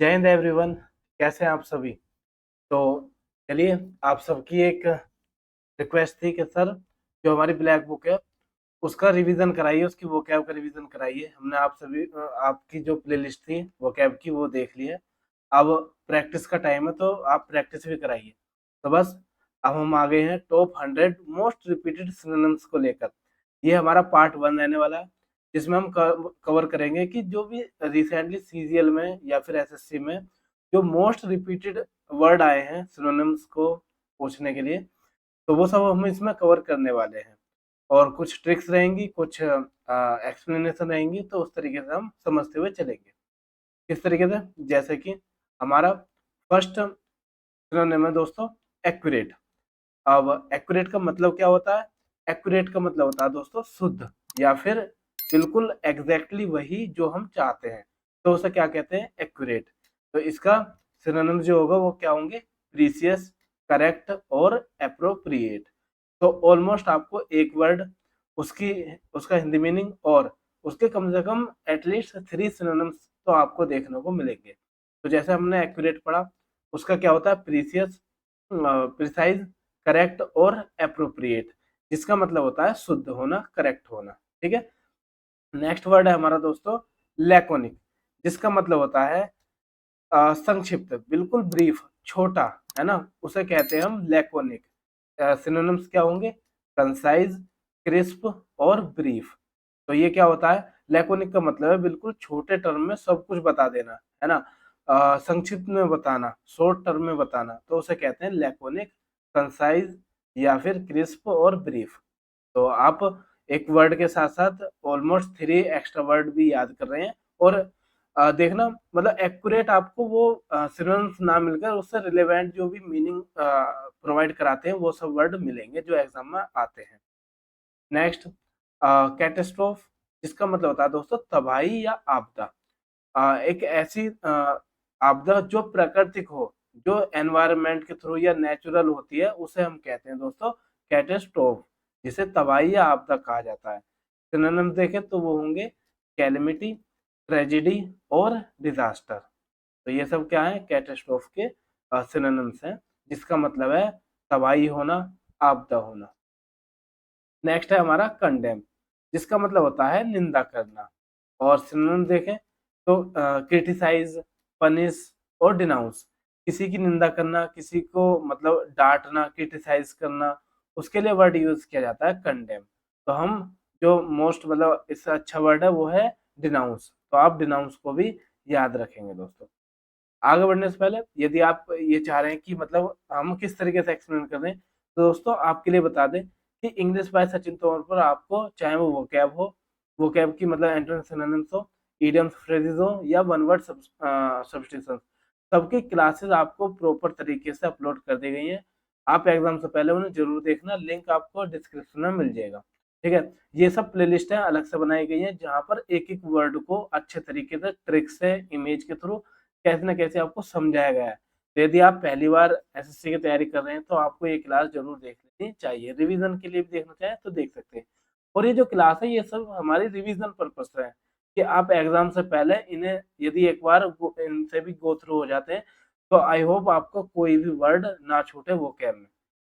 जय हिंद एवरीवन। कैसे हैं आप सभी? तो चलिए, आप सबकी एक रिक्वेस्ट थी कि सर जो हमारी ब्लैक बुक है उसका रिवीजन कराइए, उसकी वोकैब का रिवीजन कराइए। हमने आप सभी आपकी जो प्लेलिस्ट थी वोकैब की वो देख ली है। अब प्रैक्टिस का टाइम है तो आप प्रैक्टिस भी कराइए। तो बस अब हम आ गए हैं टॉप 100 मोस्ट रिपीटेड सिनोनिम्स को लेकर। ये हमारा पार्ट 1 रहने वाला है, जिसमें हम कवर करेंगे कि जो भी रिसेंटली सीजीएल में या फिर एसएससी में जो मोस्ट रिपीटेड वर्ड आए हैं सिनोनिम्स को पूछने के लिए, तो वो सब हम इसमें कवर करने वाले हैं। और कुछ ट्रिक्स रहेंगी, कुछ एक्सप्लेनेशन रहेंगी, तो उस तरीके से हम समझते हुए चलेंगे। किस तरीके से? जैसे कि हमारा फर्स्ट सिनोनिम है दोस्तों, एक्यूरेट। अब एक्यूरेट का मतलब क्या होता है? एक्यूरेट का मतलब होता है दोस्तों शुद्ध, या फिर बिल्कुल एग्जैक्टली वही जो हम चाहते हैं, तो उसे क्या कहते हैं? एक्यूरेट। तो इसका सिनोनिम जो होगा वो क्या होंगे? प्रीसियस, करेक्ट और अप्रोप्रिएट। तो ऑलमोस्ट आपको एक वर्ड, उसकी उसका हिंदी मीनिंग और उसके कम से कम एटलीस्ट 3 सिनोनिम्स तो आपको देखने को मिलेंगे। तो जैसे हमने एक्यूरेट पढ़ा, उसका क्या होता है? प्रीसियस, प्रिसाइज, करेक्ट और अप्रोप्रिएट, जिसका मतलब होता है शुद्ध होना, करेक्ट होना। ठीक है। नेक्स्ट वर्ड है हमारा दोस्तों लैकोनिक, जिसका मतलब होता है संक्षिप्त, बिल्कुल ब्रीफ, छोटा, है ना, उसे कहते हैं हम लैकोनिक। सिनोनिम्स क्या होंगे? कंसाइज, क्रिस्प और ब्रीफ। तो ये क्या होता है? लैकोनिक का मतलब है बिल्कुल छोटे टर्म में सब कुछ बता देना, है ना, संक्षिप्त में बताना, शॉर्ट टर्म में बताना, तो उसे कहते हैं लैकोनिक, कंसाइज या फिर क्रिस्प और ब्रीफ। तो आप एक वर्ड के साथ साथ ऑलमोस्ट 3 एक्स्ट्रा वर्ड भी याद कर रहे हैं। और देखना, मतलब एक्यूरेट आपको वो सिनोनिम्स ना मिलकर उससे रिलेवेंट जो भी मीनिंग प्रोवाइड कराते हैं वो सब वर्ड मिलेंगे जो एग्जाम में आते हैं। नेक्स्ट, कैटेस्ट्रोफ, जिसका मतलब होता है दोस्तों तबाही या आपदा। एक ऐसी आपदा जो प्राकृतिक हो, जो एनवायरनमेंट के थ्रू या नेचुरल होती है, उसे हम कहते हैं दोस्तों कैटेस्ट्रोफ, जिसे तबाही या आपदा कहा जाता है। सिनोनिम्स देखें तो वो होंगे कैलेमिटी, ट्रेजेडी और डिजास्टर। तो ये सब क्या है? कैटेस्ट्रोफ के सिनोनिम्स हैं, जिसका मतलब है तबाही होना, आपदा होना। नेक्स्ट है हमारा कंडेम, जिसका मतलब होता है निंदा करना। और सिनोनिम देखें तो क्रिटिसाइज, पनिश और डिनाउंस। किसी की निंदा करना, किसी को मतलब डांटना, क्रिटिसाइज करना, उसके लिए वर्ड यूज किया जाता है कंडेम। तो हम जो मोस्ट मतलब इससे अच्छा वर्ड है वो है डिनाउंस। तो आप डिनाउंस को भी याद रखेंगे दोस्तों। आगे बढ़ने से पहले यदि आप ये चाह रहे हैं कि मतलब हम किस तरीके से एक्सप्लेन कर रहे हैं, तो दोस्तों आपके लिए बता दें कि इंग्लिश बाय सचिन तौर पर आपको चाहे वो वोकैब हो, वोकैब की मतलब एंटोनिम सिनोनिम्स हो, इडियम्स फ्रेजेस हो या वन वर्ड सब्स्टिट्यूशन, सबकी क्लासेस आपको प्रॉपर तरीके से अपलोड कर दी गई हैं। आप एग्जाम से पहले उन्हें जरूर देखना, लिंक आपको डिस्क्रिप्शन में मिल जाएगा। ठीक है। ये सब प्लेलिस्ट है अलग से बनाई गई है, जहाँ पर एक एक वर्ड को अच्छे तरीके से ट्रिक से इमेज के थ्रू कैसे ना कैसे आपको समझाया गया है। तो यदि आप पहली बार एसएससी की तैयारी कर रहे हैं तो आपको ये क्लास जरूर देख लेनी चाहिए। रिवीजन के लिए भी देखना चाहें तो देख सकते हैं। और ये जो क्लास है ये सब हमारी रिवीजन पर्पस से है, कि आप एग्जाम से पहले इन्हें यदि एक बार इनसे भी गो थ्रू हो जाते हैं तो आई होप आपको कोई भी वर्ड ना छूटे वोकैब में।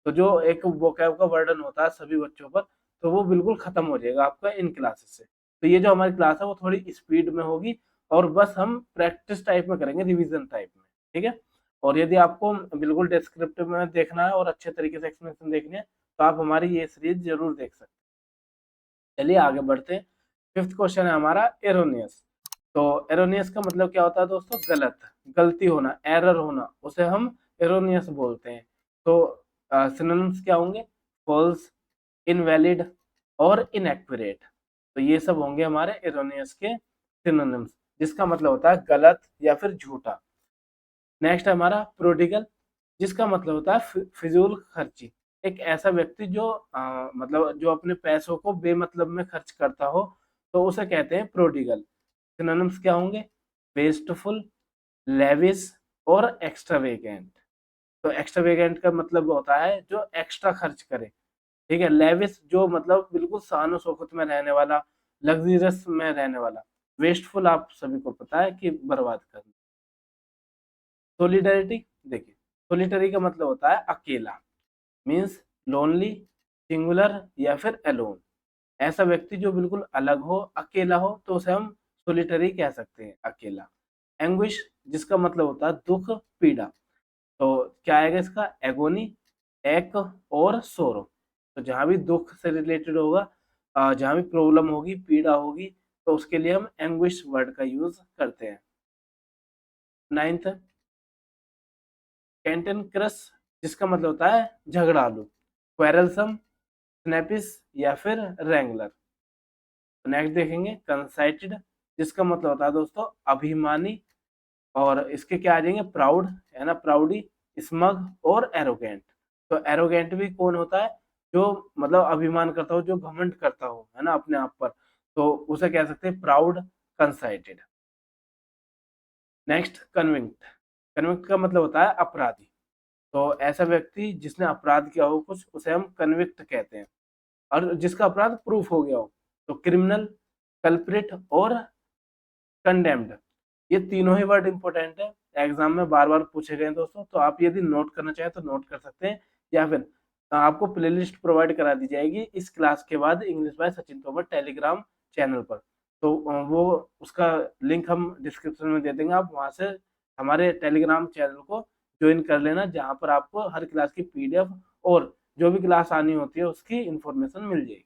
तो जो एक वोकैब का वर्डन होता है सभी बच्चों पर, तो वो बिल्कुल खत्म हो जाएगा आपका इन क्लासेस से। तो ये जो हमारी क्लास है वो थोड़ी स्पीड में होगी, और बस हम प्रैक्टिस टाइप में करेंगे, रिवीजन टाइप में। ठीक है। और यदि आपको बिल्कुल डिस्क्रिप्टिव में देखना है और अच्छे तरीके से एक्सप्लेनेशन देखनी है तो आप हमारी ये सीरीज जरूर देख सकते हैं। चलिए आगे बढ़ते हैं। फिफ्थ क्वेश्चन है हमारा एरोनियस। तो एरोनियस का मतलब क्या होता है दोस्तों? गलत, गलती होना, एरर होना, उसे हम एरोनियस बोलते हैं। तो सिनोनिम्स क्या होंगे? फॉल्स, इनवैलिड और इनएक्यूरेट। तो ये सब होंगे हमारे एरोनियस के सिनोनिम्स, जिसका मतलब होता है गलत या फिर झूठा। नेक्स्ट है हमारा प्रोडिगल, जिसका मतलब होता है फिजूल खर्ची। एक ऐसा व्यक्ति जो मतलब जो अपने पैसों को बेमतलब में खर्च करता हो, तो उसे कहते हैं प्रोडिगल। सिनोनिम्स क्या होंगे? वेस्टफुल, लेविश और एक्स्ट्रावेगेंट। तो एक्स्ट्रावेगेंट का मतलब होता है जो एक्स्ट्रा खर्च करे। ठीक है। लेविश जो मतलब बिल्कुल शान शौकत में रहने वाला, लग्जरियस में रहने वाला। वेस्टफुल आप सभी को पता है कि बर्बाद करना। सोलिडरिटी, देखिए सोलिटरी का मतलब होता है अकेला, मीन्स लोनली, सिंगुलर या फिर एलोन। ऐसा व्यक्ति जो बिल्कुल अलग हो, अकेला हो, तो उसे हम सोलिटरी कह सकते हैं, अकेला। एंग्विश, जिसका मतलब होता है दुख, पीड़ा। तो क्या आएगा इसका, एगोनी, एक और सोरो। तो जहां भी दुख से रिलेटेड होगा, जहां भी प्रॉब्लम होगी, पीड़ा होगी, तो उसके लिए हम एंग्विश वर्ड का यूज करते हैं। नाइन्थ, कैंटन क्रस, जिसका मतलब होता है झगड़ालू, क्वेरलसम, स्नैपिस या फिर रेंगलर। नेक्स्ट देखेंगे कंसाइटेड, जिसका मतलब होता है दोस्तों अभिमानी, और इसके क्या आ जाएंगे, प्राउड है ना, प्राउडी, स्मग और एरोगेंट। तो एरोगेंट भी कौन होता है, जो मतलब अभिमान करता हो, जो घमंड करता हो, है ना, अपने आप पर, तो उसे कह सकते हैं प्राउड, कंसाइटेड। नेक्स्ट कन्विक्ट, कन्विक्ट का मतलब होता है अपराधी। तो ऐसा व्यक्ति जिसने अपराध किया हो कुछ, उसे हम कन्विक्ट कहते हैं, और जिसका अपराध प्रूफ हो गया हो। तो क्रिमिनल, कल्प्रिट और कंडेम्ड, ये तीनों ही वर्ड इंपॉर्टेंट है, एग्जाम में बार बार पूछे गए हैं दोस्तों। तो आप यदि नोट करना चाहें तो नोट कर सकते हैं, या फिर आपको प्लेलिस्ट प्रोवाइड करा दी जाएगी इस क्लास के बाद, English by Sachin Tomar Telegram channel पर। तो वो उसका लिंक हम डिस्क्रिप्शन में दे देंगे, आप वहां से हमारे टेलीग्राम चैनल को ज्वाइन कर लेना, जहां पर आपको हर क्लास की पीडीएफ और जो भी क्लास आनी होती है उसकी इंफॉर्मेशन मिल जाएगी।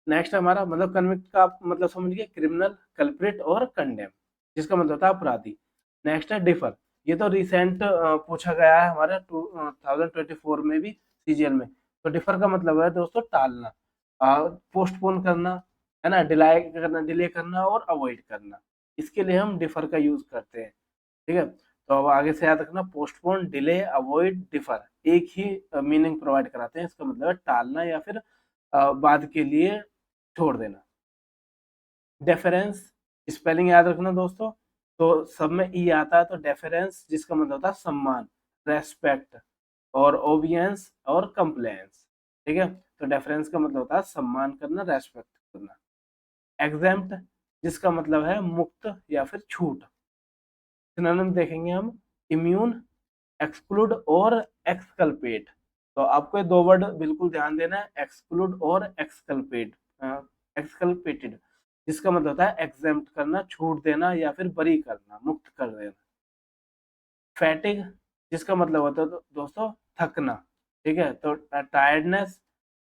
नेक्स्ट हमारा मतलब कन्विक्ट का आप मतलब समझ गए, क्रिमिनल, कल्प्रिट और कंडेम, जिसका मतलब होता है अपराधी। नेक्स्ट है डिफर, ये तो रिसेंट पूछा गया है हमारे 2024 में भी सीजीएल में। तो डिफर का मतलब है दोस्तों टालना, पोस्टपोन करना, है ना, डिले करना और अवॉइड करना। इसके लिए हम डिफर का यूज करते हैं, ठीक है। तो अब आगे से याद रखना, पोस्टपोन, डिले, अवॉइड, डिफर एक ही मीनिंग प्रोवाइड कराते हैं। इसका मतलब है टालना या फिर बाद के लिए छोड़ देना। डेफरेंस, स्पेलिंग याद रखना दोस्तों, तो सब में ई आता है, तो डेफरेंस जिसका मतलब होता है सम्मान, रेस्पेक्ट और ओबियंस और कंप्लायंस, ठीक है। तो डेफरेंस का मतलब होता है सम्मान करना, रेस्पेक्ट करना। एग्जेम्प्ट, जिसका मतलब है मुक्त या फिर छूट। सिनोनिम देखेंगे हम, इम्यून, एक्सक्लूड और एक्सकल्पेट। तो आपको ये दो वर्ड बिल्कुल ध्यान देना है, एक्सक्लूड और एक्सकल्पेट, एक्सकल्पेटेड, जिसका मतलब होता है एग्जेम्प्ट करना, छूट देना या फिर बरी करना, मुक्त कर देना। फैटिग, जिसका मतलब होता है दोस्तों थकना, ठीक है। तो टायर्डनेस,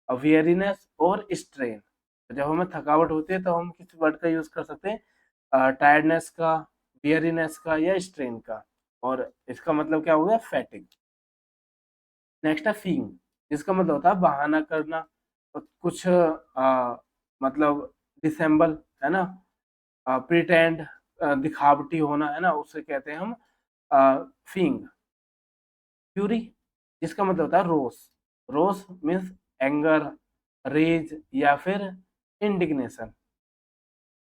वेयरीनेस और स्ट्रेन। जब हमें थकावट होती है तो हम किस वर्ड का यूज कर सकते हैं, टायर्डनेस का, वेयरीनेस का या स्ट्रेन का, और इसका मतलब क्या हो गया, फैटिग। नेक्स्ट है फीइंग, जिसका मतलब होता है बहाना करना, कुछ मतलब डिसेंबल, है ना, प्रिटेंड, दिखावटी होना, है ना, उसे कहते हैं हम फीइंग। फ्यूरी, जिसका मतलब होता है रोष। रोष मीन्स एंगर, रेज या फिर इंडिग्नेशन।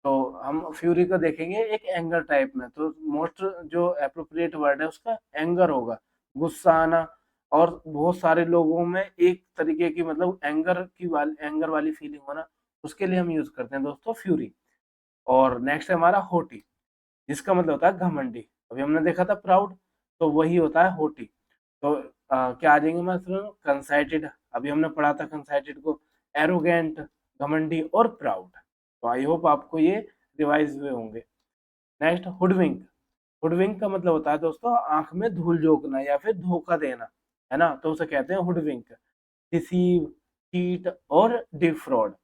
तो हम फ्यूरी को देखेंगे एक एंगर टाइप में, तो मोस्ट जो अप्रोप्रिएट वर्ड है उसका एंगर होगा, गुस्सा आना। और बहुत सारे लोगों में एक तरीके की मतलब एंगर वाली फीलिंग होना, उसके लिए हम यूज करते हैं दोस्तों फ्यूरी। और नेक्स्ट है हमारा होटी, जिसका मतलब होता है घमंडी। अभी हमने देखा था प्राउड, तो वही होता है होटी। तो क्या आ जाएंगे मतलब कंसाइटेड, अभी हमने पढ़ा था कंसाइटेड को, एरोगेंट, घमंडी और प्राउड। तो आई होप आपको ये रिवाइज हुए होंगे। नेक्स्ट हुडविंक, हुडविंक का मतलब होता है दोस्तों आंख में धूल झोंकना या फिर धोखा देना, है ना, तो उसे कहते हैं हुडविंक। डिसीव, चीट और डिफ्रॉड।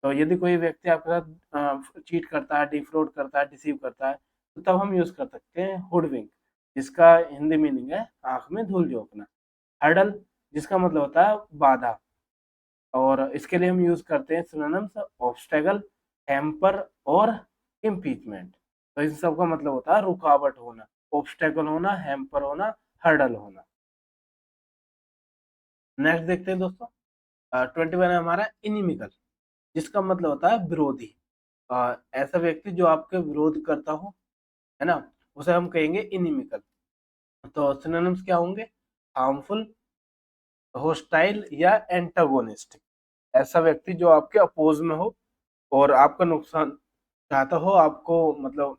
तो यदि कोई व्यक्ति आपके साथ चीट करता है, डिफ्रॉड करता है, डिसीव करता है, तो तब हम यूज कर सकते हैं हुडविंक, जिसका हिंदी मीनिंग है आंख में धूल झोंकना। हर्डल, जिसका मतलब होता है बाधा, और इसके लिए हम यूज करते हैं सिनोनिम्स ऑब्स्टेकल, हैम्पर और इम्पीचमेंट। तो इन सब का मतलब होता है रुकावट होना, ऑब्स्टेकल होना, हैम्पर होना, हर्डल होना। नेक्स्ट देखते हैं दोस्तों, 21 है हमारा इनिमिकल, जिसका मतलब होता है विरोधी। ऐसा व्यक्ति जो आपके विरोध करता हो, है ना, उसे हम कहेंगे इनिमिकल। तो सिनोनिम्स क्या होंगे, हार्मफुल, होस्टाइल या एंटागोनिस्टिक। ऐसा व्यक्ति जो आपके अपोज में हो और आपका नुकसान चाहता हो, आपको मतलब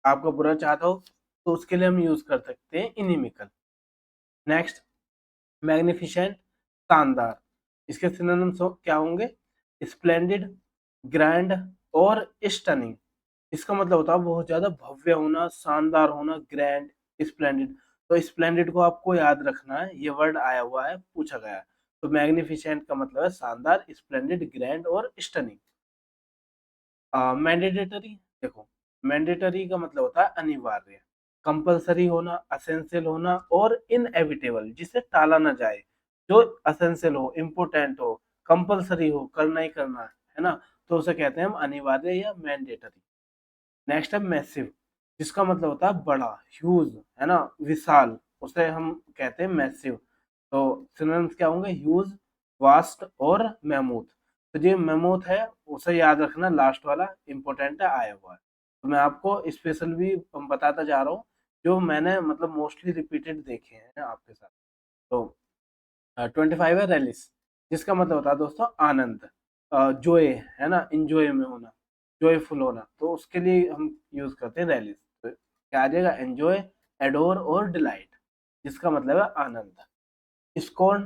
आपका बुरा चाहता हो, तो उसके लिए हम यूज कर सकते हैं इनिमिकल। नेक्स्ट, मैग्निफिसेंट, शानदार। इसके सिनोनिम्स क्या होंगे? स्प्लेंडिड, ग्रैंड और स्टनिंग। इसका मतलब होता है बहुत ज्यादा भव्य होना, शानदार होना, ग्रैंड, स्प्लेंडिड। तो स्प्लेंडिड को आपको याद रखना है, ये वर्ड आया हुआ है, पूछा गया है। तो मैग्निफिसेंट का मतलब है शानदार, स्प्लेंडिड, ग्रैंड और स्टनिंग। मैंडेटरी, देखो मैंडेटरी का मतलब होता है अनिवार्य, कंपलसरी होना, असेंशियल होना और इनएविटेबल, जिसे टाला ना जाए। जो असेंशियल हो, इम्पोर्टेंट हो, कंपलसरी हो, करना ही करना है ना, तो उसे कहते हैं हम अनिवार्य या मैंडेटरी। नेक्स्ट है मैसिव, जिसका मतलब होता है बड़ा, ह्यूज, है ना, विशाल, उसे हम कहते हैं मैसिव। तो सिनोनिम्स क्या होंगे? ह्यूज, वास्ट और मैमूथ। तो जो मैमूथ है उसे याद रखना, लास्ट वाला इंपॉर्टेंट है, आया हुआ है। तो मैं आपको स्पेशल भी बताता जा रहा हूँ, जो मैंने मतलब मोस्टली रिपीटेड देखे हैं आपके साथ। तो 25 है रैलिस, जिसका मतलब होता है दोस्तों आनंद, जोय, है ना, इंजॉय में होना, जॉयफुल होना। तो उसके लिए हम यूज करते हैं रैलिस। तो क्या आ जाएगा? एंजॉय, एडोर और डिलाइट, जिसका मतलब है आनंद। स्corn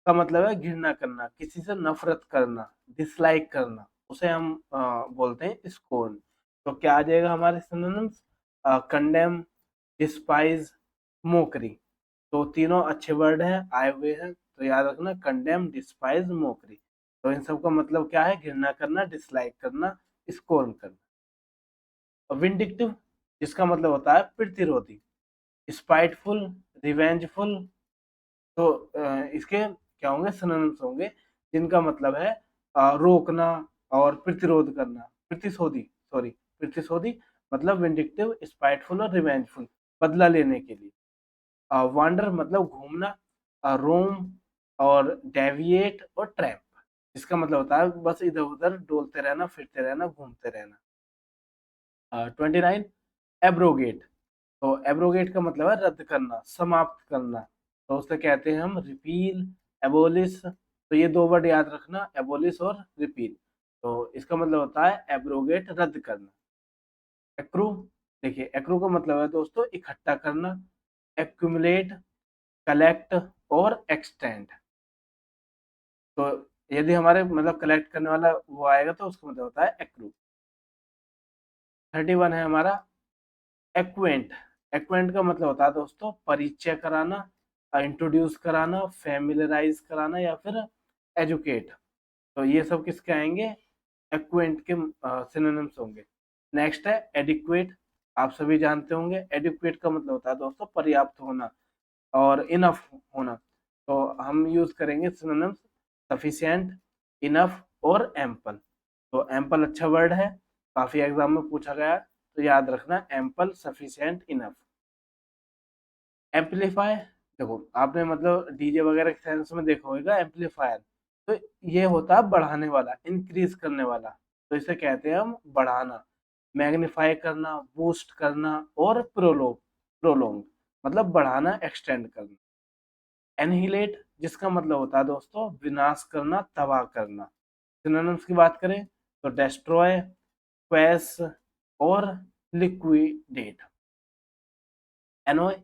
का मतलब है घृणा करना, किसी से नफरत करना, डिसलाइक करना, उसे हम बोलते हैं स्corn। तो क्या आ जाएगा हमारे सिनोनिम्स? Condemn, despise, Mokri. तो तीनों अच्छे वर्ड हैं, आए हुए हैं, तो याद रखना, कंडेम, डिस्पाइज, मोकरी। तो इन सब का मतलब क्या है? घृणा करना, डिसलाइक करना, स्corn करना। विंडिक्टिव, जिसका मतलब होता है प्रतिरोधी, स्पाइटफुल, रिवेंजफुल। तो इसके क्या होंगे? सिनोनिम्स होंगे, जिनका मतलब है रोकना और प्रतिरोध करना, प्रतिशोधी, सॉरी, प्रतिशोधी, मतलब विंडिक्टिव, स्पाइटफुल और रिवेंजफुल, बदला लेने के लिए। वांडर मतलब घूमना, रोम और डेविएट और ट्रैप, इसका मतलब होता है बस इधर उधर डोलते रहना, फिरते रहना, घूमते रहना। 29, एब्रोगेट। तो एब्रोगेट का मतलब है रद्द करना, समाप्त करना। तो उसे कहते हैं हम रिपील, एबोलिश। तो ये दो वर्ड याद रखना, एबोलिश और रिपील। तो इसका मतलब होता है एब्रोगेट, रद्द करना। एक्रू, देखिए एक्रू का मतलब है दोस्तों इकट्ठा करना, एक्यूमुलेट, कलेक्ट और एक्सटेंड। तो यदि हमारे मतलब कलेक्ट करने वाला वो आएगा तो उसका मतलब होता है एक्रू। 31 है हमारा एक्वेंट। एक्वेंट का मतलब होता है दोस्तों परिचय कराना, इंट्रोड्यूस कराना, फैमिलराइज कराना या फिर एजुकेट। तो ये सब किसके आएंगे? एक्वेंट के सिनोनिम्स होंगे। नेक्स्ट है एडिक्वेट। आप सभी जानते होंगे, एडिक्वेट का मतलब होता है दोस्तों पर्याप्त होना और इनफ होना। तो हम यूज करेंगे सिनोनिम्स सफिशिएंट, इनफ और एम्पल। तो एम्पल अच्छा वर्ड है, काफी एग्जाम में पूछा गया है, तो याद रखना एम्पल, सफिशिएंट, इनफ। एम्पलीफाई, देखो आपने मतलब डीजे वगैरह के सेंस में देखा होगा एम्पलीफायर। तो ये होता है बढ़ाने वाला, इंक्रीज करने वाला। तो इसे कहते हैं हम बढ़ाना, मैग्नीफाई करना, बूस्ट करना और प्रोलोंग मतलब बढ़ाना, एक्सटेंड करना। एनहिलेट, जिसका मतलब होता है दोस्तों विनाश करना, तबाह करना। सिनोनिम्स की बात करें तो डेस्ट्रॉय, क्वैश और लिक्विडेट। एनोय,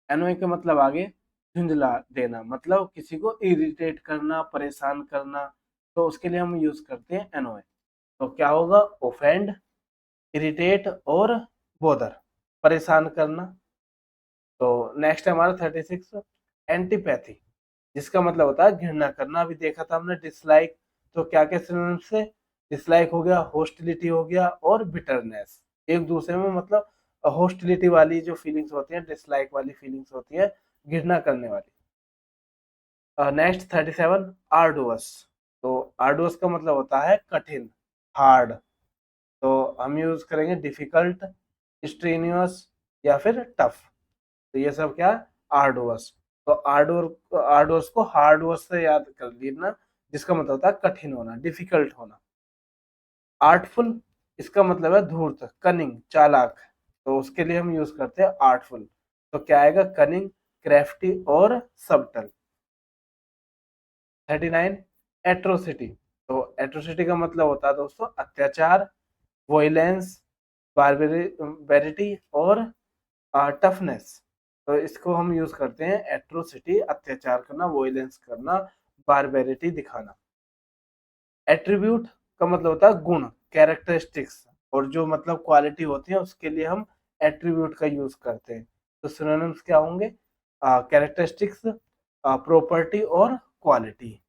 एनोय का मतलब आगे झुंझला देना, मतलब किसी को इरिटेट करना, परेशान करना। तो उसके लिए हम यूज करते हैं एनोय। तो क्या होगा? ओफेंड, इरिटेट और बोदर, परेशान करना। तो नेक्स्ट है हमारा 36 एंटीपैथी, जिसका मतलब होता है घृणा करना। अभी देखा था हमने डिसलाइक। तो क्या क्या सिनोनिम्स से? डिसलाइक हो गया, होस्टिलिटी हो गया और बिटरनेस। एक दूसरे में मतलब होस्टिलिटी वाली जो फीलिंग्स होती हैं, डिसलाइक वाली फीलिंग्स होती है, घृणा करने वाली। Next 37 arduous. तो आर्डुअस का मतलब होता है कठिन, हार्ड। तो हम यूज करेंगे डिफिकल्ट, स्ट्रेनियस या फिर टफ। तो ये सब क्या? आर्डुअस। तो आर्डुअस को हार्डवर्स से याद कर लेना, जिसका मतलब होता है कठिन होना, डिफिकल्ट होना। आर्टफुल, इसका मतलब है धूर्त, कनिंग, चालाक। तो उसके लिए हम यूज करते हैं आर्टफुल। तो क्या आएगा? कनिंग, क्राफ्टी और सबटल। 39 एट्रोसिटी। तो एट्रोसिटी का मतलब होता है दोस्तों अत्याचार, वॉयलेंस, बार्बेरिटी और टफनेस, तो इसको हम यूज करते हैं एट्रोसिटी, अत्याचार करना, वोयलेंस करना, बारबेरिटी दिखाना। एट्रीब्यूट का मतलब होता है गुण, कैरेक्टरिस्टिक्स, और जो मतलब क्वालिटी होती है उसके लिए हम एट्रीब्यूट का यूज करते हैं। तो सिनोनिम्स क्या होंगे? कैरेक्टरिस्टिक्स, प्रॉपर्टी और क्वालिटी।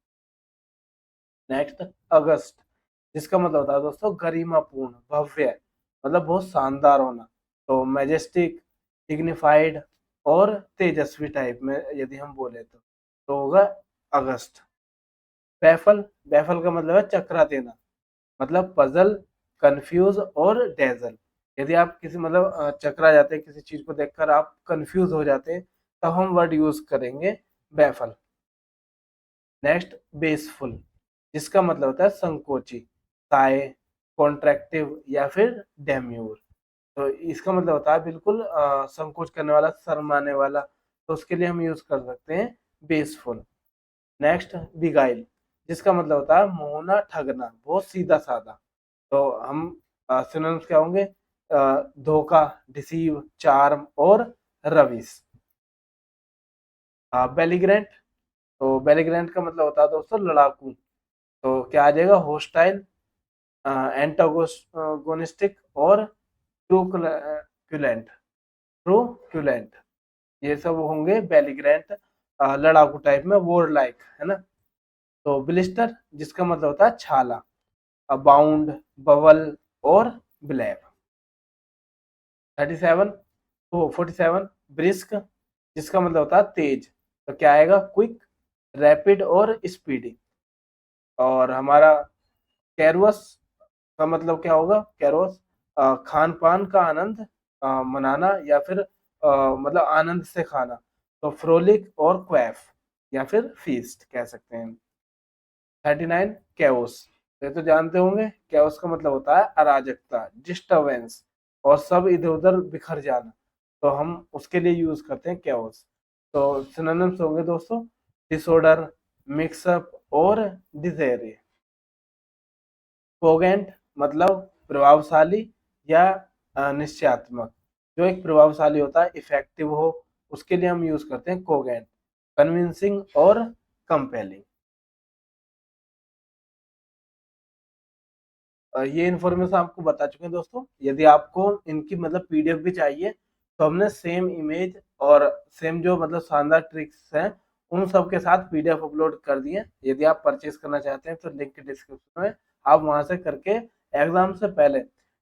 नेक्स्ट, अगस्ट, जिसका मतलब होता है दोस्तों गरिमापूर्ण, भव्य, मतलब बहुत शानदार होना। तो मैजेस्टिक, डिग्निफाइड और तेजस्वी टाइप में यदि हम बोले तो होगा अगस्त। बैफल, बैफल का मतलब है चकरा देना, मतलब पजल, कंफ्यूज और डेजल। यदि आप किसी मतलब चकरा जाते हैं, किसी चीज को देखकर आप कंफ्यूज हो जाते हैं, तब हम वर्ड यूज करेंगे बैफल। नेक्स्ट, बेसफुल, जिसका मतलब होता है संकोची, साय, कॉन्ट्रैक्टिव या फिर डेम्यूर। तो इसका मतलब होता है बिल्कुल संकोच करने वाला, शर्माने वाला। तो उसके लिए हम यूज कर सकते हैं बेसफुल। नेक्स्ट, बिगाइल, जिसका मतलब होता है मोहना, ठगना, बहुत सीधा साधा। तो हम सिनोनिम्स क्या होंगे? धोखा, डिसीव, चार्म और रविस। बेलिग्रेंट, तो बेलिग्रेंट का मतलब होता है दोस्तों लड़ाकू। तो क्या आ जाएगा? होस्टाइल, एंटागोनिस्टिक और ट्रूकुलेंट। ट्रूकुलेंट, ये सब होंगे बेलिग्रेंट, लड़ाकू टाइप में, वॉर लाइक, है ना। तो ब्लिस्टर, जिसका मतलब होता है छाला, बाउंड, बवल और ब्लैक। 37, तो 47, ब्रिस्क, जिसका मतलब होता है तेज। तो क्या आएगा? क्विक, रैपिड और स्पीडी। और हमारा कैरवस का मतलब क्या होगा? कैरवस, खान पान का आनंद मनाना या फिर मतलब आनंद से खाना। तो फ्रोलिक और क्वैफ या फिर फीस्ट कह सकते हैं। 39, कैओस, ये तो जानते होंगे। कैओस का मतलब होता है अराजकता, डिस्टर्बेंस और सब इधर उधर बिखर जाना। तो हम उसके लिए यूज करते हैं कैओस। तो सिनोनिम्स होंगे दोस्तों डिसऑर्डर, मिक्सअप और डिजेरिया। कोगेंट, मतलब प्रभावशाली या निश्चयात्मक। जो एक प्रभावशाली होता है, इफेक्टिव हो, उसके लिए हम यूज करते हैं कोगेंट। कन्विंसिंग और कंपेलिंग। ये इन्फॉर्मेशन आपको बता चुके हैं दोस्तों। यदि आपको इनकी मतलब पीडीएफ भी चाहिए, तो हमने सेम इमेज और सेम जो मतलब शानदार ट्रिक्स हैं उन सब के साथ पीडीएफ अपलोड कर दिए। यदि आप परचेज करना चाहते हैं तो लिंक डिस्क्रिप्शन में, आप वहां से करके एग्जाम से पहले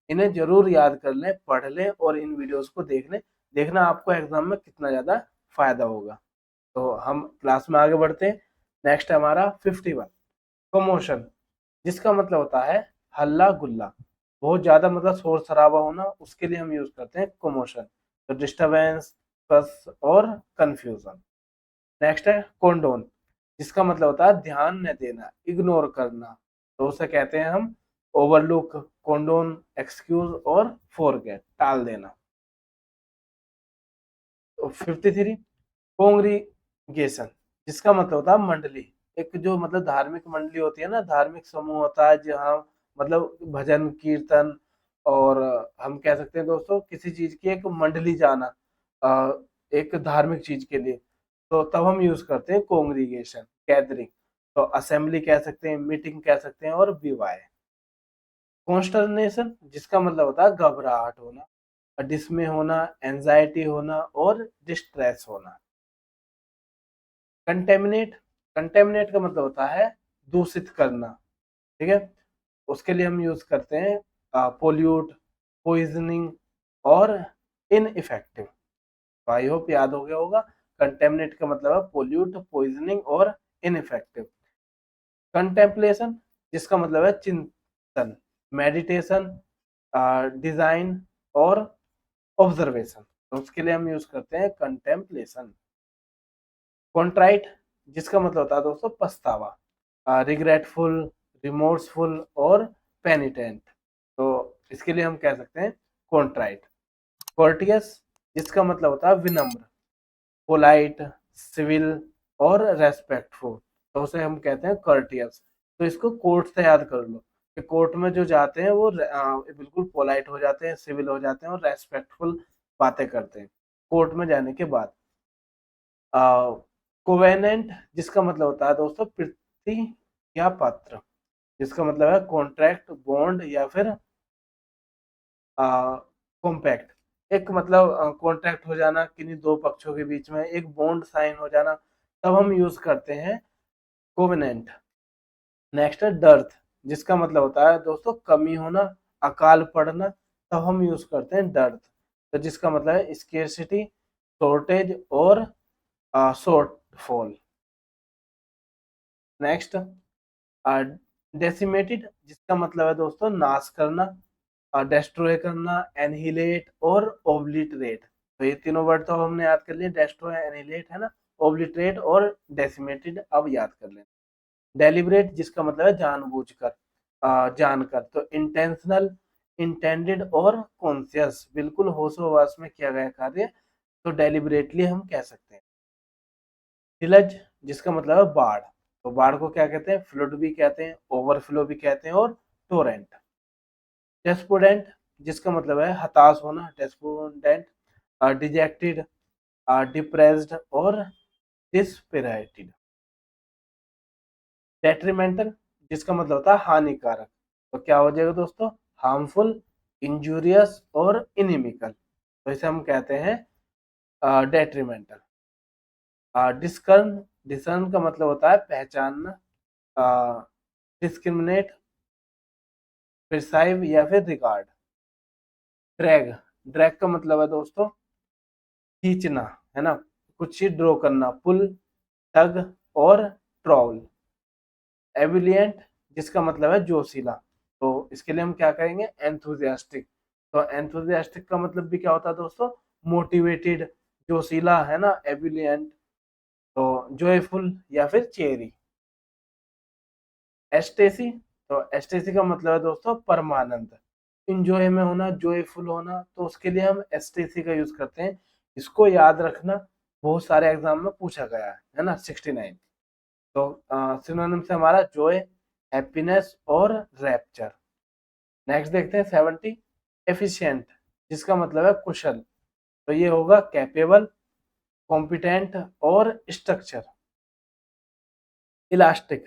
इन्हें जरूर याद कर लें, पढ़ लें और इन वीडियोस को देख लें। देखना आपको एग्जाम में कितना ज्यादा फायदा होगा। तो हम क्लास में आगे बढ़ते हैं। नेक्स्ट है हमारा 51, कमोशन, जिसका मतलब होता है हल्ला गुल्ला, बहुत ज्यादा मतलब शोर शराबा होना, उसके लिए हम यूज करते हैं कमोशन। तो डिस्टरबेंस, कस और कंफ्यूजन। नेक्स्ट है कोंडोन, जिसका मतलब होता है ध्यान न देना, इग्नोर करना। तो उसे कहते हैं हम ओवरलुक, कोंडोन, एक्सक्यूज और फॉरगेट, टाल देना। तो 53, कांग्रीगेशन, जिसका मतलब होता है मंडली। एक जो मतलब धार्मिक मंडली होती है ना, धार्मिक समूह होता है जहाँ मतलब भजन कीर्तन, और हम कह सकते हैं दोस्तों किसी चीज की एक मंडली जाना, एक धार्मिक चीज के लिए। तो तब हम यूज करते हैं कांग्रीगेशन, गैदरिंग। तो असेंबली कह सकते हैं, मीटिंग कह सकते हैं और विवाह। कॉन्स्टरनेशन, जिसका मतलब होता है घबराहट होना, डिसमे होना, एंजाइटी होना और डिस्ट्रेस होना। कंटेमिनेट, कंटेमिनेट का मतलब होता है दूषित करना, ठीक है। उसके लिए हम यूज करते हैं पोल्यूट, पॉइजनिंग और इनइफेक्टिव। तो आई होप याद हो गया होगा। कंटेमिनेट का मतलब है पोल्यूट, पॉइजनिंग और इनइफेक्टिव। कंटेम्पलेशन, जिसका मतलब है चिंतन, मेडिटेशन, डिजाइन और ऑब्जर्वेशन। तो उसके लिए हम यूज करते हैं कंटेम्पलेशन। कॉन्ट्राइट, जिसका मतलब होता है दोस्तों पछतावा, रिग्रेटफुल, रिमोर्सफुल और पेनिटेंट। तो इसके लिए हम कह सकते हैं कॉन्ट्राइट। कोर्टियस, जिसका मतलब होता है विनम्र, पोलाइट, सिविल और रेस्पेक्टफुल। तो उसे हम कहते हैं कर्टियस। तो इसको कोर्ट से याद कर लो कि कोर्ट में जो जाते हैं वो बिल्कुल पोलाइट हो जाते हैं, सिविल हो जाते हैं और रेस्पेक्टफुल बातें करते हैं। कोर्ट में जाने के बाद। कोवेनेंट जिसका मतलब होता है दोस्तों प्रति या पात्र, जिसका मतलब है कॉन्ट्रैक्ट, बॉन्ड या फिर कॉम्पैक्ट। एक मतलब कॉन्ट्रैक्ट हो जाना किन्हीं दो पक्षों के बीच में, एक बॉन्ड साइन हो जाना, तब हम यूज करते हैं कोवेनेंट। नेक्स्ट है डर्थ, जिसका मतलब होता है दोस्तों कमी होना, अकाल पड़ना, तब हम यूज करते हैं डर्थ। तो जिसका मतलब है स्केर्सिटी, शॉर्टेज और शॉर्टफॉल। नेक्स्ट डेसिमेटेड, जिसका मतलब है दोस्तों नाश करना, डेस्ट्रॉय करना, एनहिलेट और ओब्लिटरेट। तो ये तीनों वर्ड तो हमने याद कर लिए, डेस्ट्रॉय, एनहिलेट है ना, ओब्लिटरेट और डेसिमेटेड अब याद कर लें। डेलिब्रेट जिसका मतलब है जानबूझकर, जानकर। तो इंटेंशनल, इंटेंडेड और कॉन्शियस, बिल्कुल होशो-हवास में किया गया कार्य, तो डेलिब्रेटली हम कह सकते हैं। डिलज जिसका मतलब है बाढ़, तो बाढ़ को क्या कहते हैं, फ्लड भी कहते हैं, ओवरफ्लो भी कहते हैं और टोरेंट। डेस्पोडेंट जिसका मतलब है हताश होना, डेस्पोडेंट, डिजेक्टेड, डिप्रेस्ड और डिस्पिरिटेड। डेट्रीमेंटल जिसका मतलब होता है हानिकारक, तो क्या हो जाएगा दोस्तों, हार्मफुल, इंजूरियस और इनिमिकल, तो इसे हम कहते हैं डेट्रीमेंटल। डिस्कर्न, डिसर्न का मतलब होता है पहचानना, डिस्क्रिमिनेट, प्रिसाइव या फिर रिगार्ड। ड्रैग, ड्रैग का मतलब है दोस्तों खींचना, है ना, कुछ चीज ड्रॉ करना, पुल, टग और ट्रॉल। एबिलियंट जिसका मतलब है जोशीला, तो इसके लिए हम क्या कहेंगे, एंथुजियास्टिक। तो एंथुजियास्टिक का मतलब भी क्या होता है दोस्तों, मोटिवेटेड, जोशीला, है ना, एबिलियंट। तो जॉयफुल या फिर चेरी। एस्टेसी, तो एस्टेसी का मतलब है दोस्तों परमानंद, इंजॉय में होना, जॉयफुल होना, तो उसके लिए हम एस्टेसी का यूज करते हैं। इसको याद रखना, बहुत सारे एग्जाम में पूछा गया है ना, 69। तो सिनोनिम से हमारा जॉय, हैप्पीनेस और रैप्चर। नेक्स्ट देखते हैं 70, एफिशिएंट जिसका मतलब है कुशल, तो ये होगा कैपेबल, कॉम्पिटेंट और स्ट्रक्चर। इलास्टिक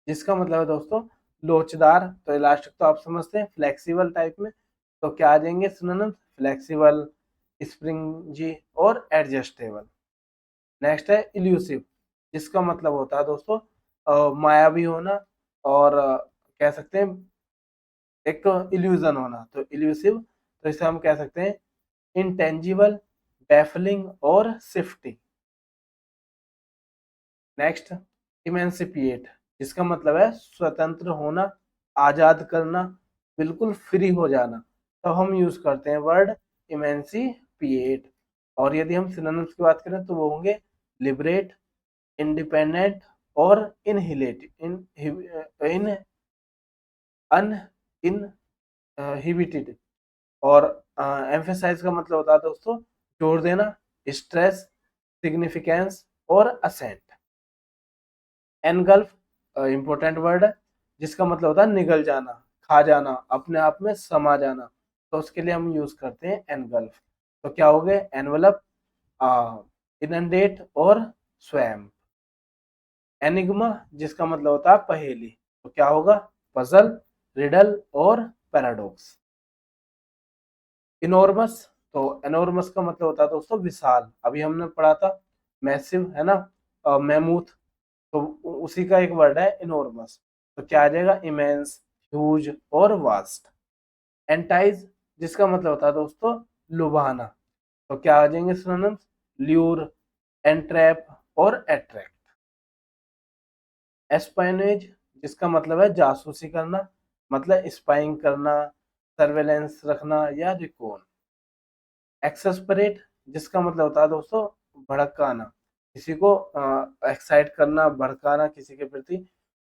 जिसका मतलब है दोस्तों लोचदार, तो इलास्टिक तो आप समझते हैं फ्लेक्सिबल टाइप में, तो क्या आ जाएंगे सिनोनिम, फ्लेक्सिबल, स्प्रिंजी और एडजस्टेबल। नेक्स्ट है इल्यूसिव, जिसका मतलब होता है दोस्तों मायावी होना, और कह सकते हैं एक इल्यूजन होना, तो इल्यूसिव, तो इसे हम कह सकते हैं इंटेंजिबल, बैफलिंग और शिफ्टी। नेक्स्ट इमेंसिपिएट, जिसका मतलब है स्वतंत्र होना, आजाद करना, बिल्कुल फ्री हो जाना, तो हम यूज करते हैं वर्ड इमेंसिपिएट। और यदि हम सिनोनिम्स की बात करें तो वो होंगे लिबरेट, इंडिपेंडेंट और इनहिलेट, इन अन इनहिबिटेड। और एम्फेसाइज का मतलब होता है दोस्तों जोर देना, स्ट्रेस, सिग्निफिकेंस और असेंट। एनगल्फ इंपॉर्टेंट वर्ड है, जिसका मतलब होता है निगल जाना, खा जाना, अपने आप में समा जाना, तो उसके लिए हम यूज करते हैं एनगल्फ। तो क्या हो गए, एनवलप, इनंडेट और स्वैम। एनिग्मा जिसका मतलब होता है पहेली, तो क्या होगा, पजल, रिडल और पैराडॉक्स। इनॉर्मस, तो एनॉर्मस का मतलब होता है दोस्तों विशाल, अभी हमने पढ़ा था मैसिव, है ना, मैमूथ, तो उसी का एक वर्ड है इनॉर्मस, तो क्या आ जाएगा, इमेंस, ह्यूज और वास्ट। एंटाइज जिसका मतलब होता है दोस्तों लुभाना, तो क्या आ जाएंगे सिनोनिम्स, ल्यूर, एंट्रैप और अट्रैक्ट। एस्पाइनेज जिसका मतलब है जासूसी करना, मतलब स्पाइंग करना, सर्वेलेंस रखना या रिकॉन। एक्सस्परेट जिसका मतलब होता है दोस्तों भड़काना, किसी को एक्साइट करना, भड़काना किसी के प्रति,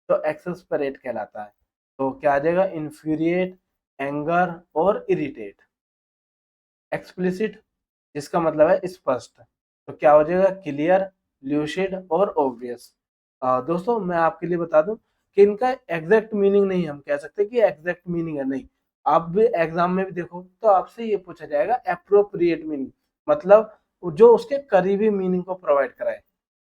तो एक्सस्परेट कहलाता है। तो क्या आ जाएगा, इन्फ्यूरिएट, एंगर और इरिटेट। एक्सप्लिसिट जिसका मतलब है स्पष्ट, तो क्या हो जाएगा, क्लियर, ल्यूसिड और ऑब्वियस। दोस्तों मैं आपके लिए बता दूं कि इनका एग्जैक्ट मीनिंग नहीं हम कह सकते कि एग्जैक्ट मीनिंग है, नहीं। आप भी एग्जाम में भी देखो तो आपसे ये पूछा जाएगा एप्रोप्रिएट मीनिंग, मतलब जो उसके करीबी मीनिंग को प्रोवाइड कराए।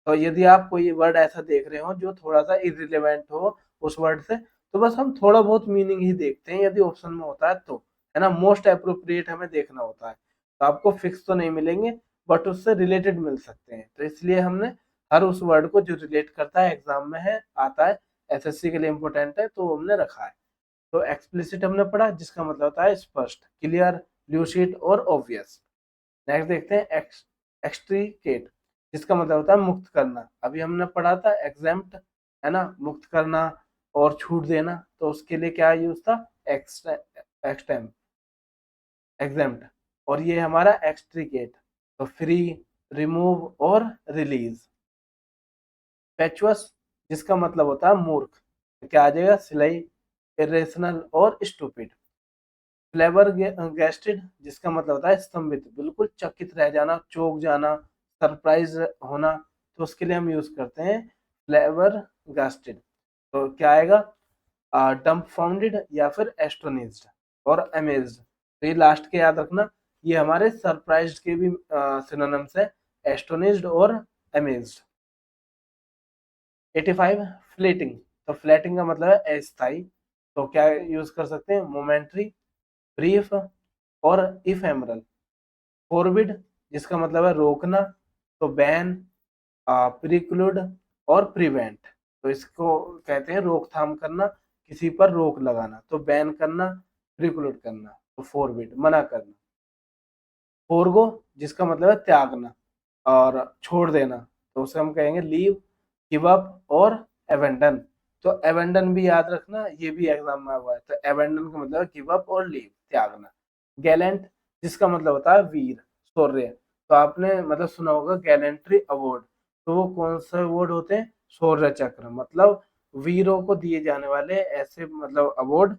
तो यदि आप कोई वर्ड ऐसा देख रहे हो जो थोड़ा सा इररिलेवेंट हो उस वर्ड से, तो बस हम थोड़ा बहुत मीनिंग ही देखते हैं यदि ऑप्शन में होता है तो, है ना। मोस्ट अप्रोप्रिएट हमें देखना होता है। तो आपको फिक्स तो नहीं मिलेंगे, बट उससे रिलेटेड मिल सकते हैं। तो इसलिए हमने हर उस वर्ड को जो रिलेट करता है, एग्जाम में है, आता है, एसएससी के लिए इंपॉर्टेंट है, तो हमने रखा है। तो एक्सप्लिसिट हमने पढ़ा, जिसका मतलब होता है स्पष्ट, क्लियर, ल्यूसिड और ऑब्वियस। नेक्स्ट देखते हैं एक्सट्रीकेट, जिसका मतलब होता है मुक्त करना। अभी हमने पढ़ा था एग्जेम्प्ट, है ना, मुक्त करना और छूट देना। तो उसके लिए क्या यूज था, एक्सटेम, एग्जेम्प्ट। और ये हमारा एक्सट्रीकेट, तो फ्री, रिमूव और रिलीज। पेचुअस, जिसका मतलब होता है मूर्ख, तो क्या आ जाएगा, सिलाई, इरेशनल और स्टूपिड। फ्लेवर गेस्टेड, जिसका मतलब होता है स्तंभित, बिल्कुल चकित रह जाना, चौंक जाना, सरप्राइज होना। तो उसके लिए हम यूज करते हैं फ्लेवर गेस्टेड। तो क्या आएगा, डम्बफाउंडेड या फिर एस्टोनिज्ड और अमेज्ड। तो ये लास्ट के याद रखना, ये हमारे सरप्राइज्ड के भी सिनोनिम्स है, एस्टोनिज्ड और अमेज्ड। 85 फ्लेटिंग, तो फ्लेटिंग का मतलब है अस्थाई। तो क्या यूज कर सकते हैं, मोमेंट्री, ब्रीफ और इफेमरल। फॉरबिड, जिसका मतलब है रोकना, तो बैन, प्रिक्लूड और प्रिवेंट। तो इसको कहते हैं रोकथाम करना, किसी पर रोक लगाना। तो बैन करना, प्रिक्लूड करना, तो फॉरबिड मना करना। फोरगो, जिसका मतलब है त्यागना और छोड़ देना। तो उसे हम कहेंगे लीव, गिव अप और एबेंडन। तो एबेंडन भी याद रखना, ये भी एग्जाम में हुआ है। तो एबेंडन का मतलब गिव अप और लीव, त्यागना। गैलेंट, जिसका मतलब होता है वीर, शौर्य। तो आपने मतलब सुना होगा गैलेंट्री अवार्ड। तो वो कौन से अवार्ड होते हैं, शौर्य चक्र, मतलब वीरों को दिए जाने वाले ऐसे मतलब अवार्ड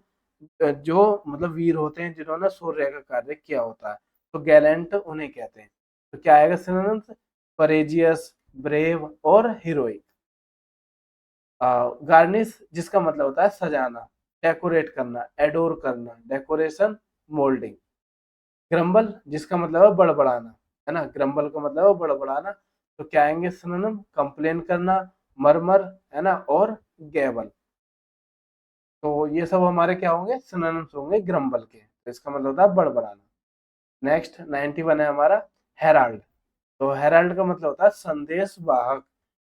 जो मतलब वीर होते हैं जिन्होंने शौर्य का कार्य किया होता है। तो गैलेंट उन्हें कहते हैं। तो क्या आएगा सिनोनिम्स, करेजियस, ब्रेव और हीरोइक। गार्निश, जिसका मतलब होता है सजाना, डेकोरेट करना, एडोर करना, डेकोरेशन, मोल्डिंग। ग्रम्बल, जिसका मतलब है बड़बड़ाना, है ना, ग्रम्बल का मतलब है बड़बड़ाना। तो क्या आएंगे सिनोनिम, कंप्लेन करना, मरमर, है ना, और गैबल। तो ये सब हमारे क्या होंगे, सिनोनिम्स होंगे ग्रम्बल के। तो इसका मतलब होता है बड़बड़ाना। नेक्स्ट 91 है हमारा हेराल्ड। तो हेराल्ड का मतलब होता है संदेश वाहक,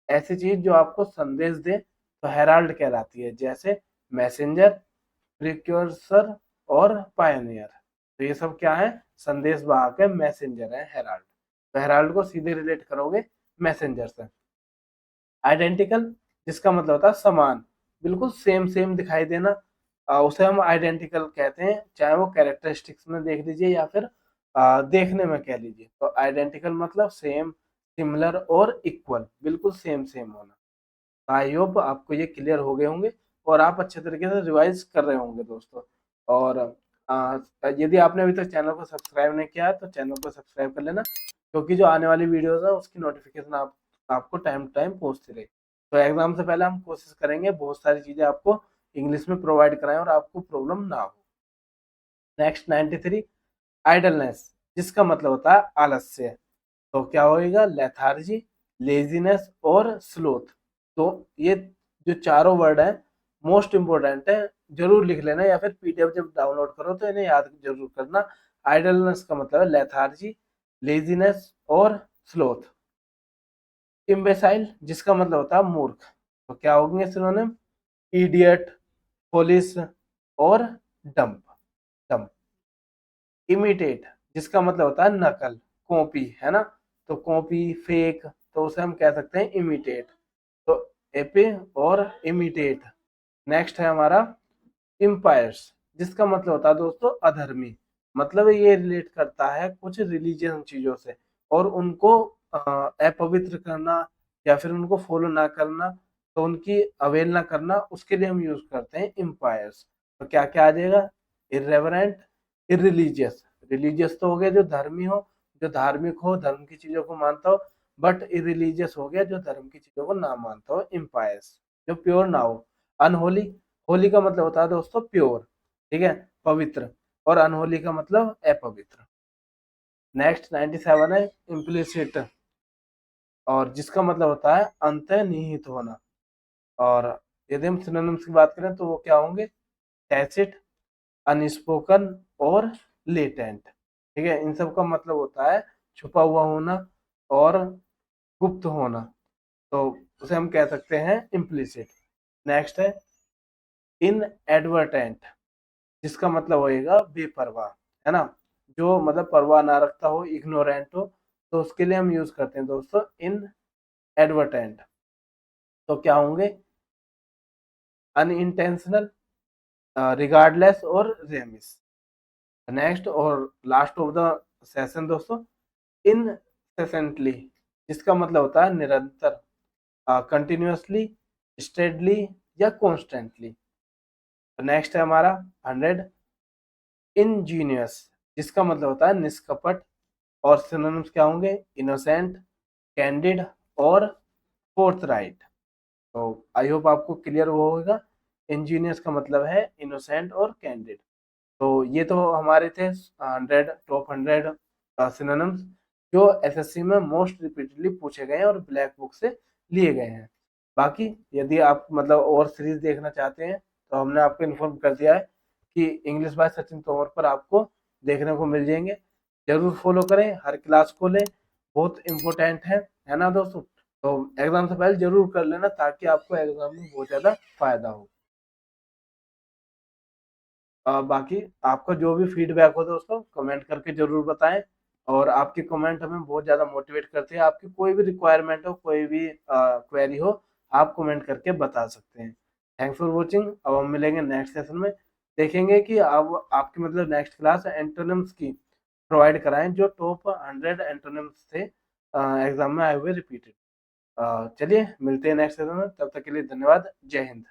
ऐसी चीज जो आपको संदेश दे, तो हेराल्ड कहलाती है। जैसे मैसेंजर, प्रिक्योर्सर और पायनियर। तो ये सब क्या है, संदेश वाहक है, मैसेंजर है हेराल्ड। तो हेराल्ड को सीधे रिलेट करोगे मैसेंजर से। आइडेंटिकल, जिसका मतलब होता है समान, बिल्कुल सेम सेम दिखाई देना, उसे हम आइडेंटिकल कहते हैं। चाहे वो कैरेक्टरिस्टिक्स में देख लीजिए या फिर देखने में कह लीजिए। तो आइडेंटिकल मतलब सेम, सिमिलर और इक्वल, बिल्कुल सेम सेम होना। आई होप आपको ये क्लियर हो गए होंगे और आप अच्छे तरीके से रिवाइज कर रहे होंगे दोस्तों। और यदि आपने अभी तक चैनल को सब्सक्राइब नहीं किया है तो चैनल को सब्सक्राइब कर लेना, क्योंकि जो आने वाली वीडियोस है उसकी नोटिफिकेशन आपको टाइम टू टाइम पहुंचती रहे। तो एग्जाम से पहले हम कोशिश करेंगे बहुत सारी चीजें आपको इंग्लिश में प्रोवाइड कराएं और आपको प्रॉब्लम ना हो। नेक्स्ट 93 आइडलनेस, जिसका मतलब होता है आलस्य। तो क्या होएगा, लेथार्जी, लेजीनेस और स्लोथ। तो ये जो चारों वर्ड है मोस्ट इंपोर्टेंट है, जरूर लिख लेना, या फिर पीडीएफ जब डाउनलोड करो तो इन्हें याद जरूर करना। आइडलनेस का मतलब है लेथार्जी, लेजीनेस और स्लोथ। इम्बेसाइल, जिसका मतलब होता है मूर्ख। तो क्या होंगे सिनोनिम, इडियट, फोलिस और डम्प, डम्प। इमिटेट, जिसका मतलब होता है नकल, कॉपी, है ना। तो कॉपी, फेक, तो उसे हम कह सकते हैं इमिटेट। तो एपे और इमिटेट। नेक्स्ट है हमारा इम्पायर्स, जिसका मतलब होता है दोस्तों अधर्मी। मतलब ये रिलेट करता है कुछ रिलीजियन चीजों से और उनको अपवित्र करना या फिर उनको फॉलो ना करना, तो उनकी अवहेलना करना, उसके लिए हम यूज करते हैं इम्पायर्स। तो क्या क्या आ जाएगा, इरेवरेंट, इरिलीजियस। रिलीजियस तो हो गया जो धर्मी हो, जो धार्मिक हो, धर्म की चीजों को मानता हो। बट इरिलीजियस हो गया जो धर्म की चीजों को ना मानता हो, इम्पायर्स, जो प्योर ना हो। अनहोली, होली का मतलब होता है दोस्तों प्योर, ठीक है, पवित्र। और अनहोली का मतलब अपवित्र। नेक्स्ट 97 है इम्प्लिसिट, और जिसका मतलब होता है अंतर्निहित होना। और यदि हम सिनोनिम्स की बात करें तो वो क्या होंगे, टैसिट, अनस्पोकन और लेटेंट। ठीक है, इन सब का मतलब होता है छुपा हुआ होना और गुप्त होना, तो उसे हम कह सकते हैं इम्प्लिसिट। नेक्स्ट है इनएडवर्टेंट, जिसका मतलब होएगा बेपरवाह, है ना, जो मतलब परवाह ना रखता हो, इग्नोरेंट हो, तो उसके लिए हम यूज करते हैं दोस्तों इन एडवर्टेंट। तो क्या होंगे, अनइंटेंशनल, रिगार्डलेस और रेमिस। नेक्स्ट और लास्ट ऑफ द सेशन दोस्तों, इनसेसेंटली, जिसका मतलब होता है निरंतर, कंटिन्यूअसली, स्टेडली या कॉन्स्टेंटली। नेक्स्ट है हमारा 100 इंजीनियस, जिसका मतलब होता है निष्कपट, और सिनोनिम्स क्या होंगे, इनोसेंट, कैंडिड और फोर्थराइट। तो आई होप आपको क्लियर हुआ होगा, इंजीनियस का मतलब है इनोसेंट और कैंडिड। तो ये तो हमारे थे 100 टॉप 100 सिनोनिम्स जो एसएससी में मोस्ट रिपीटेडली पूछे गए हैं और ब्लैक बुक से लिए गए हैं। बाकी यदि आप मतलब और सीरीज देखना चाहते हैं तो हमने आपको इन्फॉर्म कर दिया है कि इंग्लिश बाय सचिन तोमर पर आपको देखने को मिल जाएंगे। जरूर फॉलो करें, हर क्लास को लें, बहुत इंपॉर्टेंट है ना दोस्तों। तो एग्जाम से पहले जरूर कर लेना ताकि आपको एग्जाम में बहुत ज़्यादा फायदा हो। बाकी आपका जो भी फीडबैक हो दोस्तों कमेंट करके जरूर बताएं, और आपके कमेंट हमें बहुत ज़्यादा मोटिवेट करते हैं। आपकी कोई भी रिक्वायरमेंट हो, कोई भी क्वेरी हो, आप कमेंट करके बता सकते हैं। Thanks for watching. अब हम मिलेंगे नेक्स्ट सेशन में, देखेंगे कि अब आपकी मतलब नेक्स्ट क्लास एंटोनिम्स की प्रोवाइड कराएं जो टॉप 100 एंटोनिम्स थे एग्जाम में आए हुए रिपीटेड। चलिए मिलते हैं नेक्स्ट सेशन में, तब तक के लिए धन्यवाद, जय हिंद।